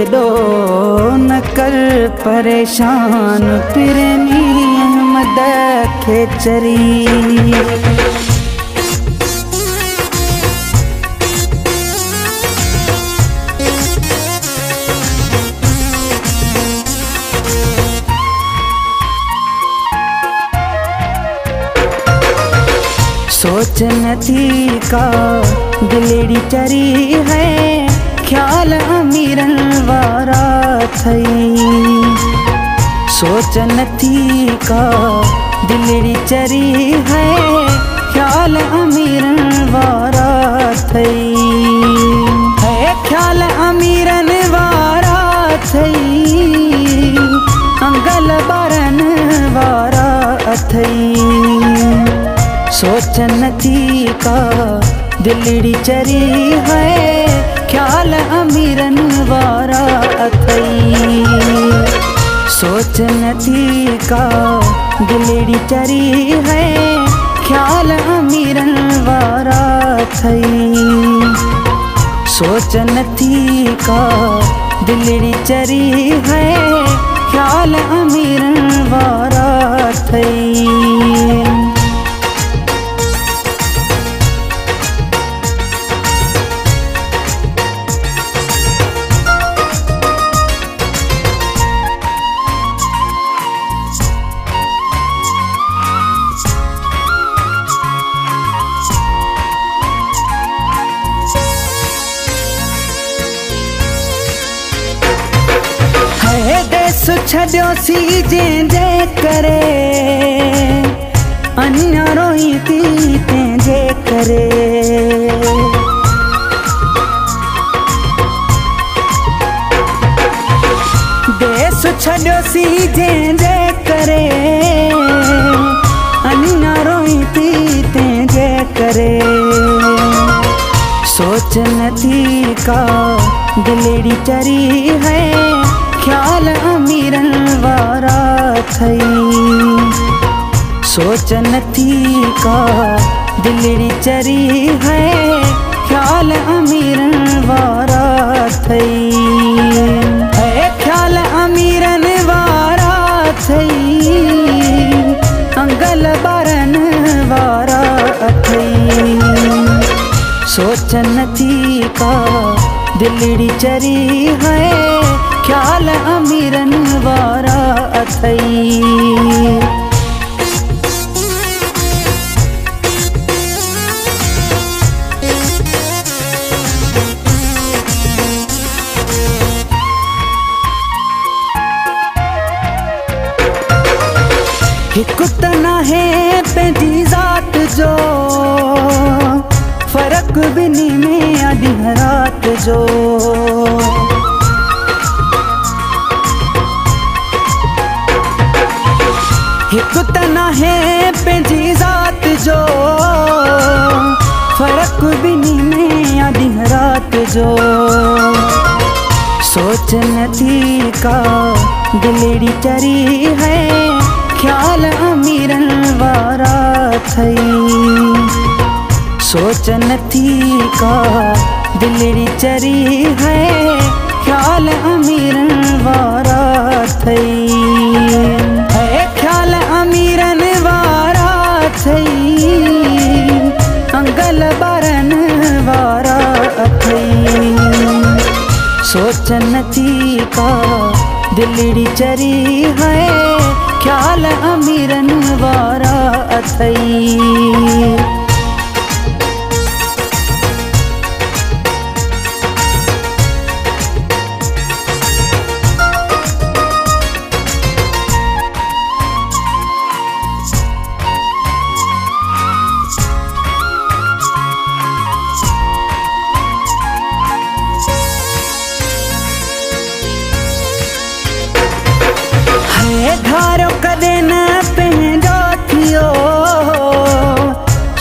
एडो न कर परेशान प्रेमी अहमद खेचरी। सोच नथी का दिलेड़ी चरी है, ख्याल अमीरन वारा थई। सोच नथी का दिलेड़ी चरी है, ख्याल अमीरन वारा थई। है ख्याल अमीरन वारा थई, अंगल बारन वारा थई। सोच नथी का दिलड़ी चरी है, ख्याल अमीरन वारा थई। सोच नथी का दिलड़ी चरी है, ख्याल अमीरन वारा थई। सोच नथी का दिलड़ी चरी है, ख्याल अमीरन वारा थई। छड़ियो सी जंहिंजे करे, अञा रोई थी तंहिंजे करे। देश छड़ियो सी जंहिंजे करे, अञा रोई थी तंहिंजे करे। सोच नथी का दिलड़ी चरी है, ख्याल अमीरन वारा थई। सोच नथी का दिलड़ी चरी है, ख्याल अमीरन वारा थई। है ख्याल अमीरन वारा थई, अंगल बारन वारा थई। सोच नथी का दिलड़ी चरी है, ख्याल अमीरन वारा थई। हिकु तना है पंहिंजी ज़ात जो, फर्क ॿिन्ही में अॼु रात जो। हिकु तना है पंहिंजी ज़ात जो, फर्क ॿिन्ही में अॼु रात जो। सोच नथी का दिलड़ी चरी है, ख्याल अमीरन वारा थई। सोच नथी का दिलड़ी चरी है, ख्याल अमीरन वारा थई। है ख्याल अमीरन वारा थई, अंगल बारन वारा थई। सोच नथी का दिलड़ी चरी है, ख्याल अमीरन वारा थई। धारो कदे न पंहिंजो थियो,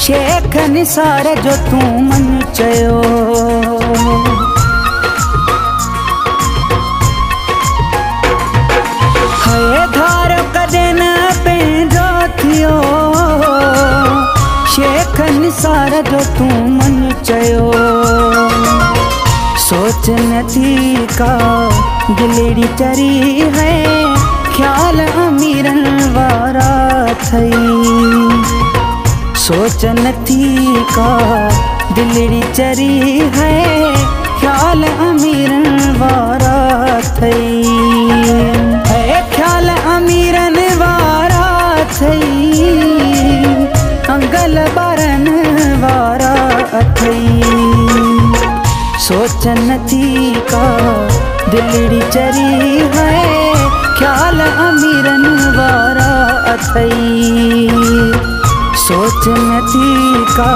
शेख निसार जो तू मन चयो। है धारो कदे न पंहिंजो थियो, शेख निसार जो तू मन चयो। सोच नथी का दिलड़ी चरी है ख्याल अमीरन वारा थई। सोच नथी का दिलड़ी चरी है ख्याल अमीरन वारा थई। ख्याल अमीरन वारा थई अंगल बारन वारा थई। सोच नथी का दिलड़ी चरी है ख्याल अमीरन वारा अथई। सोच नथी का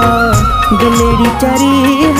दिलड़ी चरी